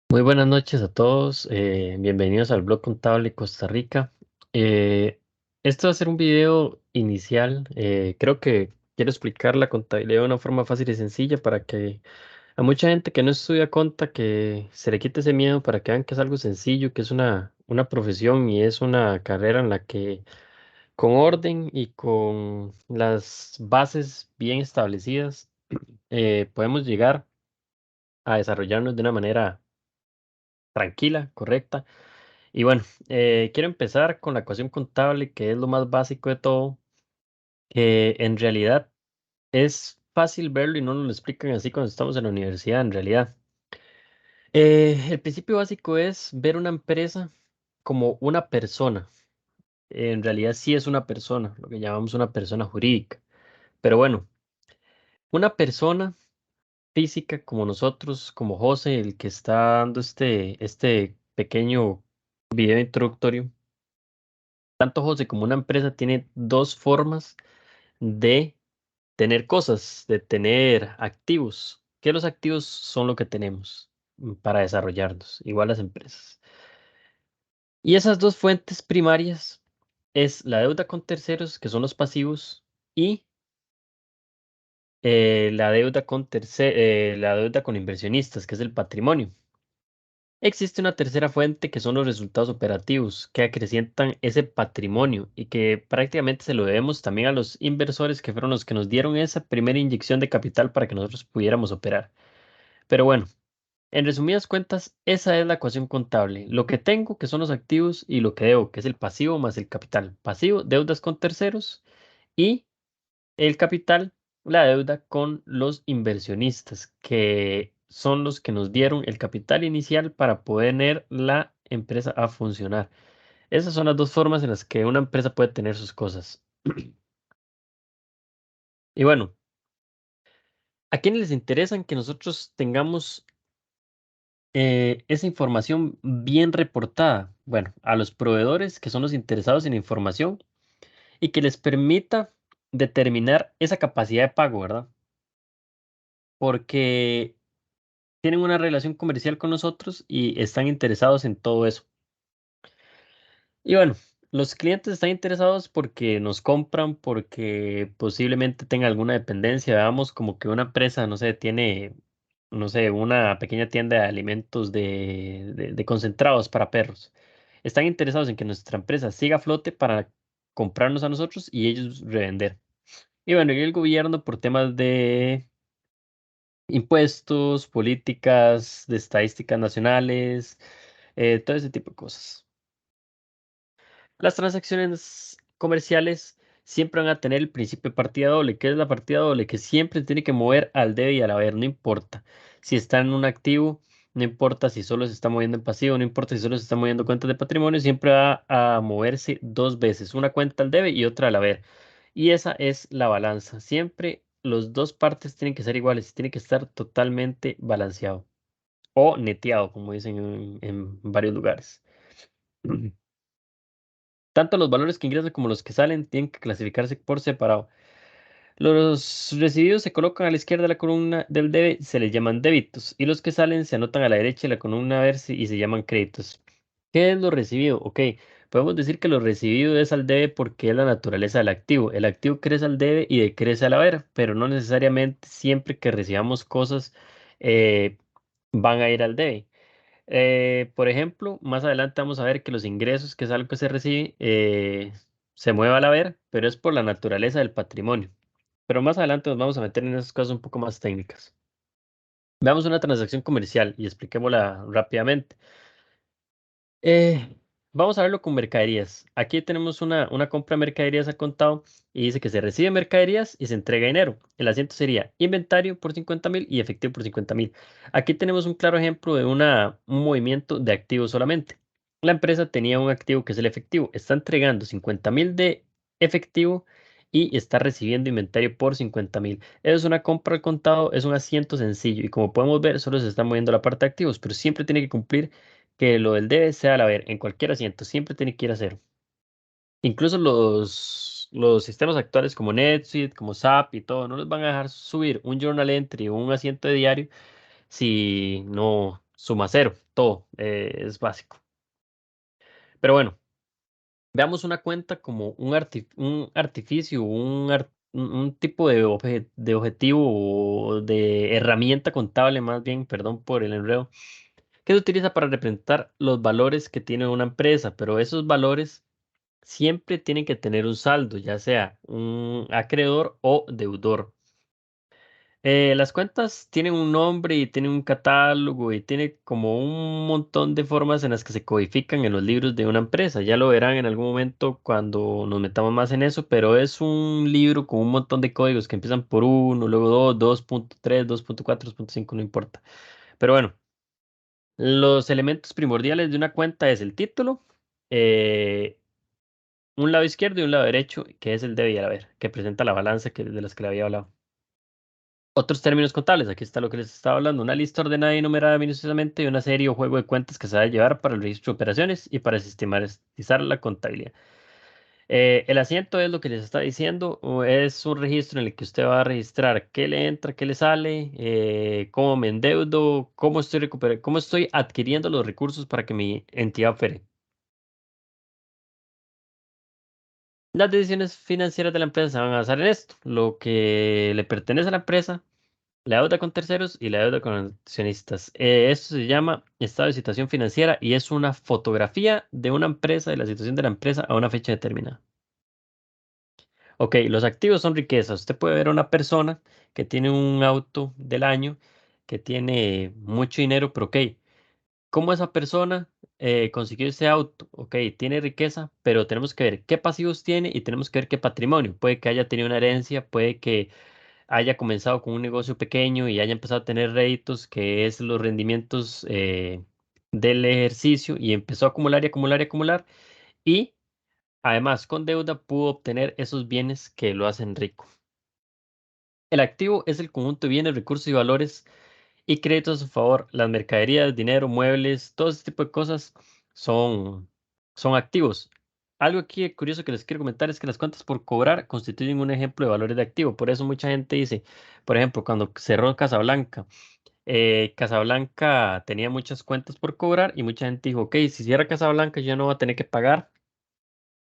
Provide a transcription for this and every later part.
Muy buenas noches a todos, bienvenidos al blog contable Costa Rica. Eh, Esto va a ser un video inicial. Creo que quiero explicar la contabilidad de una forma fácil y sencilla para que a mucha gente que no estudia conta que se le quite ese miedo, para que vean que es algo sencillo, que es una profesión y es una carrera en la que con orden y con las bases bien establecidas podemos llegar a desarrollarnos de una manera tranquila, correcta. Y bueno, quiero empezar con la ecuación contable, que es lo más básico de todo, que en realidad es fácil verlo y no nos lo explican así cuando estamos en la universidad, en realidad. El principio básico es ver una empresa como una persona. En realidad sí es una persona, lo que llamamos una persona jurídica. Pero bueno, una persona física como nosotros, como José, el que está dando este pequeño video introductorio. Tanto José como una empresa tiene dos formas de tener cosas, de tener activos, que los activos son lo que tenemos para desarrollarnos, igual las empresas. Y esas dos fuentes primarias es la deuda con terceros, que son los pasivos, y la deuda con inversionistas, que es el patrimonio. Existe una tercera fuente que son los resultados operativos que acrecientan ese patrimonio y que prácticamente se lo debemos también a los inversores que fueron los que nos dieron esa primera inyección de capital para que nosotros pudiéramos operar. Pero bueno, en resumidas cuentas, esa es la ecuación contable. Lo que tengo, que son los activos, y lo que debo, que es el pasivo más el capital. Pasivo, deudas con terceros, y el capital, la deuda con los inversionistas, que son los que nos dieron el capital inicial para poner la empresa a funcionar. Esas son las dos formas en las que una empresa puede tener sus cosas. Y bueno, ¿a quiénes les interesan que nosotros tengamos esa información bien reportada? Bueno, a los proveedores, que son los interesados en la información y que les permita determinar esa capacidad de pago, ¿verdad? Porque tienen una relación comercial con nosotros y están interesados en todo eso. Y bueno, los clientes están interesados porque nos compran, porque posiblemente tenga alguna dependencia. Veamos como que una empresa, no sé, tiene, no sé, una pequeña tienda de alimentos de concentrados para perros. Están interesados en que nuestra empresa siga a flote para comprarnos a nosotros y ellos revender. Y bueno, y el gobierno por temas de impuestos, políticas, de estadísticas nacionales, todo ese tipo de cosas. Las transacciones comerciales siempre van a tener el principio de partida doble. ¿Qué es la partida doble? Que siempre tiene que mover al debe y al haber, no importa si está en un activo, no importa si solo se está moviendo en pasivo, no importa si solo se está moviendo cuentas de patrimonio, siempre va a moverse dos veces, una cuenta al debe y otra al haber. Y esa es la balanza. Siempre los dos partes tienen que ser iguales, tiene que estar totalmente balanceado o neteado, como dicen en varios lugares. Tanto los valores que ingresan como los que salen tienen que clasificarse por separado. Los recibidos se colocan a la izquierda de la columna del debe, se les llaman débitos, y los que salen se anotan a la derecha de la columna verse y se llaman créditos. ¿Qué es lo recibido? Ok, podemos decir que lo recibido es al debe porque es la naturaleza del activo. El activo crece al debe y decrece al haber, pero no necesariamente siempre que recibamos cosas eh, van a ir al debe. Por ejemplo, más adelante vamos a ver que los ingresos, que es algo que se recibe, se mueve al haber, pero es por la naturaleza del patrimonio. Pero más adelante nos vamos a meter en esas cosas un poco más técnicas. Veamos una transacción comercial y expliquémosla rápidamente. Eh, Vamos a verlo con mercaderías. Aquí tenemos una compra de mercaderías al contado y dice que se recibe mercaderías y se entrega dinero. El asiento sería inventario por 50.000 y efectivo por 50.000. Aquí tenemos un claro ejemplo de un movimiento de activos solamente. La empresa tenía un activo que es el efectivo. Está entregando 50.000 de efectivo y está recibiendo inventario por 50.000. Es una compra al contado, es un asiento sencillo y como podemos ver, solo se está moviendo la parte de activos, pero siempre tiene que cumplir que lo del debe sea al haber en cualquier asiento, siempre tiene que ir a cero. Incluso los sistemas actuales como NetSuite, como SAP y todo, no les van a dejar subir un journal entry o un asiento de diario si no suma cero. todo, es básico. Pero bueno, veamos una cuenta como un artificio, un tipo de, de objetivo o de herramienta contable, más bien, perdón por el enredo, que se utiliza para representar los valores que tiene una empresa, pero esos valores siempre tienen que tener un saldo, ya sea un acreedor o deudor. Las cuentas tienen un nombre y tienen un catálogo y tiene como un montón de formas en las que se codifican en los libros de una empresa. Ya lo verán en algún momento cuando nos metamos más en eso, pero es un libro con un montón de códigos que empiezan por uno, luego 2, 2.3, 2.4, 2.5, no importa. Pero bueno, los elementos primordiales de una cuenta es el título, eh, un lado izquierdo y un lado derecho, que es el debe y el haber, que presenta la balanza de las que le había hablado. Otros términos contables, aquí está lo que les estaba hablando, una lista ordenada y numerada minuciosamente y una serie o juego de cuentas que se va a llevar para el registro de operaciones y para sistematizar la contabilidad. El asiento es lo que les está diciendo, o es un registro en el que usted va a registrar qué le entra, qué le sale, cómo me endeudo, cómo estoy recuperando, cómo estoy adquiriendo los recursos para que mi entidad opere. Las decisiones financieras de la empresa se van a basar en esto, lo que le pertenece a la empresa, la deuda con terceros y la deuda con accionistas. Esto se llama estado de situación financiera y es una fotografía de una empresa, de la situación de la empresa a una fecha determinada. Ok, los activos son riquezas. Usted puede ver a una persona que tiene un auto del año, que tiene mucho dinero, pero ok, ¿cómo esa persona consiguió ese auto? Ok, tiene riqueza, pero tenemos que ver qué pasivos tiene y tenemos que ver qué patrimonio. Puede que haya tenido una herencia, puede que haya comenzado con un negocio pequeño y haya empezado a tener réditos, que es los rendimientos del ejercicio, y empezó a acumular y acumular y acumular. Y además, con deuda pudo obtener esos bienes que lo hacen rico. El activo es el conjunto de bienes, recursos y valores y créditos a su favor. Las mercaderías, dinero, muebles, todo ese tipo de cosas son, son activos. Algo aquí curioso que les quiero comentar es que las cuentas por cobrar constituyen un ejemplo de valores de activo. Por eso mucha gente dice, por ejemplo, cuando cerró Casablanca, Casablanca tenía muchas cuentas por cobrar y mucha gente dijo, ok, si cierra Casablanca yo no voy a tener que pagar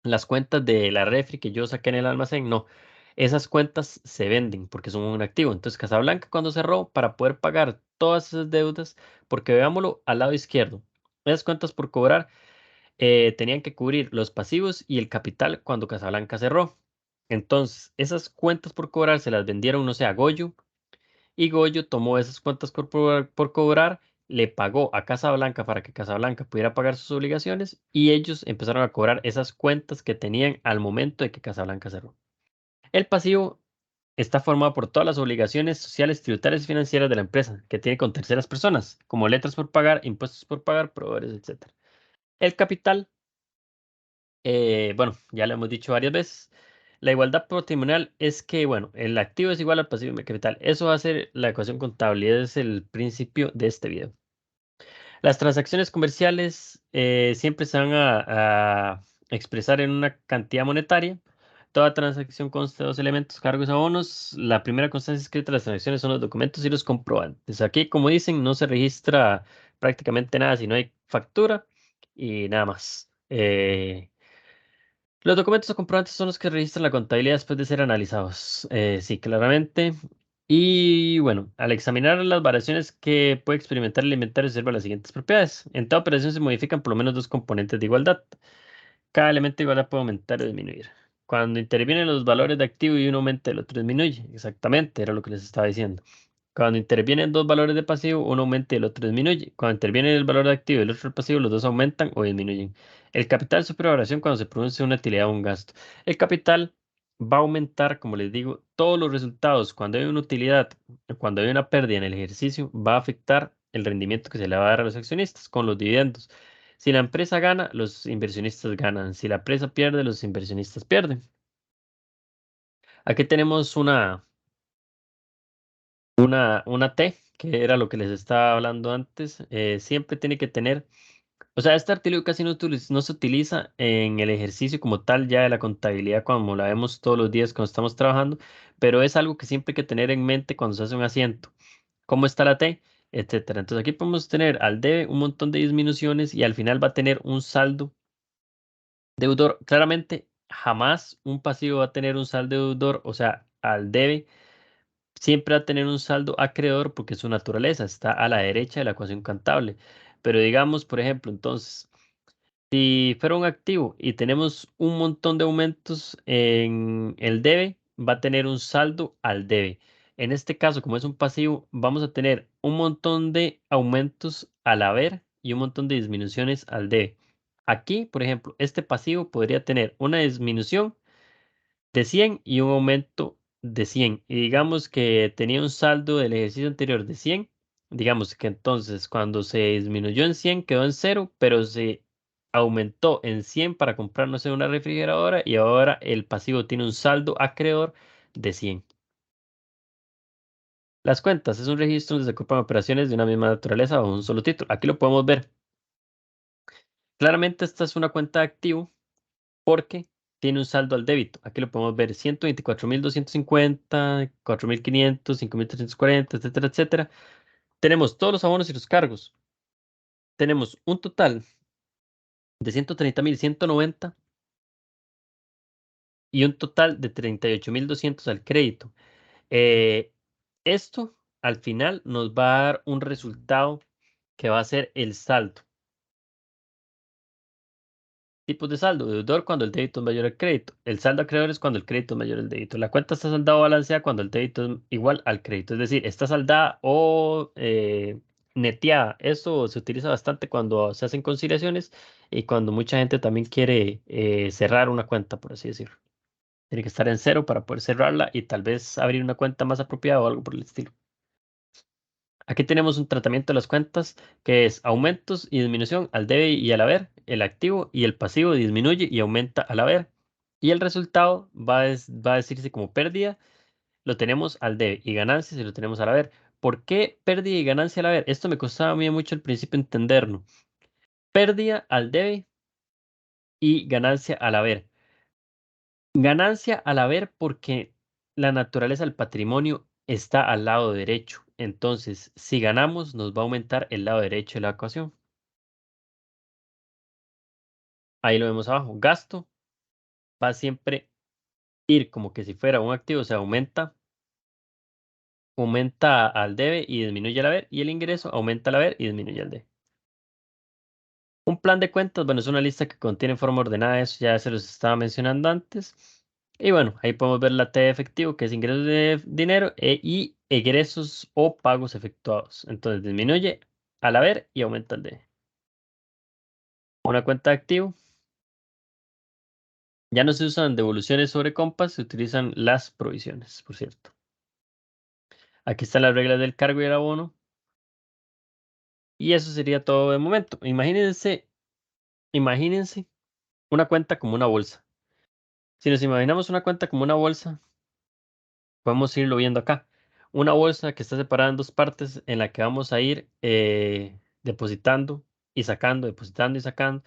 las cuentas de la refri que yo saqué en el almacén. No, esas cuentas se venden porque son un activo. Entonces Casablanca cuando cerró para poder pagar todas esas deudas, porque veámoslo al lado izquierdo, esas cuentas por cobrar tenían que cubrir los pasivos y el capital cuando Casablanca cerró. Entonces, esas cuentas por cobrar se las vendieron, no sé, a Goyo, y Goyo tomó esas cuentas por cobrar, le pagó a Casablanca para que Casablanca pudiera pagar sus obligaciones y ellos empezaron a cobrar esas cuentas que tenían al momento de que Casablanca cerró. El pasivo está formado por todas las obligaciones sociales, tributarias y financieras de la empresa que tiene con terceras personas, como letras por pagar, impuestos por pagar, proveedores, etc. El capital, bueno, ya lo hemos dicho varias veces. La igualdad patrimonial es que, bueno, el activo es igual al pasivo y el capital. Eso va a ser la ecuación contable y es el principio de este video. Las transacciones comerciales siempre se van a expresar en una cantidad monetaria. Toda transacción consta de dos elementos, cargos y abonos. La primera constancia escrita de las transacciones son los documentos y los comprobantes. Aquí, como dicen, no se registra prácticamente nada si no hay factura y nada más. Los documentos o comprobantes son los que registran la contabilidad después de ser analizados. Sí, claramente. Y bueno, al examinar las variaciones que puede experimentar el inventario, se observan las siguientes propiedades. En toda operación se modifican por lo menos dos componentes de igualdad. Cada elemento de igualdad puede aumentar o disminuir. Cuando intervienen los valores de activo y uno aumenta, el otro disminuye. Exactamente, era lo que les estaba diciendo. Cuando intervienen dos valores de pasivo, uno aumenta y el otro disminuye. Cuando interviene el valor de activo y el otro el pasivo, los dos aumentan o disminuyen. El capital sufre variación cuando se produce una utilidad o un gasto. El capital va a aumentar, como les digo, todos los resultados. Cuando hay una utilidad, cuando hay una pérdida en el ejercicio, va a afectar el rendimiento que se le va a dar a los accionistas con los dividendos. Si la empresa gana, los inversionistas ganan. Si la empresa pierde, los inversionistas pierden. Aquí tenemos una T, que era lo que les estaba hablando antes. Siempre tiene que tener, o sea, este artículo casi no se utiliza en el ejercicio como tal ya de la contabilidad como la vemos todos los días cuando estamos trabajando, pero es algo que siempre hay que tener en mente cuando se hace un asiento. ¿Cómo está la T? etcétera. Entonces aquí podemos tener al debe un montón de disminuciones y al final va a tener un saldo deudor. Claramente, jamás un pasivo va a tener un saldo deudor, o sea, al debe siempre va a tener un saldo acreedor porque su naturaleza está a la derecha de la ecuación contable. Pero digamos, por ejemplo, entonces, si fuera un activo y tenemos un montón de aumentos en el debe, va a tener un saldo al debe. En este caso, como es un pasivo, vamos a tener un montón de aumentos al haber y un montón de disminuciones al debe. Aquí, por ejemplo, este pasivo podría tener una disminución de 100 y un aumento de 100. Y digamos que tenía un saldo del ejercicio anterior de 100. Digamos que entonces cuando se disminuyó en 100 quedó en cero, pero se aumentó en 100 para comprar, no sé, una refrigeradora y ahora el pasivo tiene un saldo acreedor de 100. Las cuentas es un registro donde se ocupan operaciones de una misma naturaleza bajo un solo título. Aquí lo podemos ver. Claramente esta es una cuenta de activo porque tiene un saldo al débito. Aquí lo podemos ver: 124.250, 4.500, 5.340, etcétera, etcétera. Tenemos todos los abonos y los cargos. Tenemos un total de 130.190 y un total de 38.200 al crédito. Eh, Esto al final nos va a dar un resultado que va a ser el saldo. Tipos de saldo: deudor cuando el débito es mayor al crédito. El saldo acreedor es cuando el crédito es mayor al débito. La cuenta está saldada o balanceada cuando el débito es igual al crédito. Es decir, está saldada o neteada. Esto se utiliza bastante cuando se hacen conciliaciones y cuando mucha gente también quiere cerrar una cuenta, por así decirlo. Tiene que estar en cero para poder cerrarla y tal vez abrir una cuenta más apropiada o algo por el estilo. Aquí tenemos un tratamiento de las cuentas que es aumentos y disminución al debe y al haber. El activo y el pasivo disminuye y aumenta al haber. Y el resultado va a decirse como pérdida, lo tenemos al debe, y ganancia si lo tenemos al haber. ¿Por qué pérdida y ganancia al haber? Esto me costaba a mí mucho al principio entenderlo. Pérdida al debe y ganancia al haber. Ganancia al haber porque la naturaleza del patrimonio está al lado derecho. Entonces, si ganamos, nos va a aumentar el lado derecho de la ecuación. Ahí lo vemos abajo. Gasto va a siempre ir como que si fuera un activo, o sea, aumenta al debe y disminuye al haber, y el ingreso aumenta al haber y disminuye al debe. Un plan de cuentas, bueno, es una lista que contiene forma ordenada, eso ya se los estaba mencionando antes. Y bueno, ahí podemos ver la T de efectivo, que es ingresos de dinero, y egresos o pagos efectuados. Entonces disminuye al haber y aumenta al debe. Una cuenta de activo. Ya no se usan devoluciones sobre compas, se utilizan las provisiones, por cierto. Aquí están las reglas del cargo y el abono. Y eso sería todo de momento. Imagínense una cuenta como una bolsa. Si nos imaginamos una cuenta como una bolsa, podemos irlo viendo acá. Una bolsa que está separada en dos partes en la que vamos a ir depositando y sacando, depositando y sacando.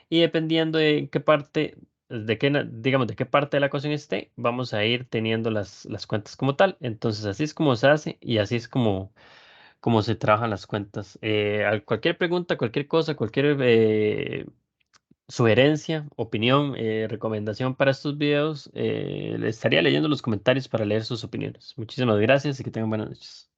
Y dependiendo de qué parte, digamos, de qué parte de la ecuación esté, vamos a ir teniendo las cuentas como tal. Entonces, así es como se hace y así es como se trabajan las cuentas. Cualquier pregunta, cualquier cosa, cualquier sugerencia, opinión, recomendación para estos videos, le estaría leyendo los comentarios para leer sus opiniones. Muchísimas gracias y que tengan buenas noches.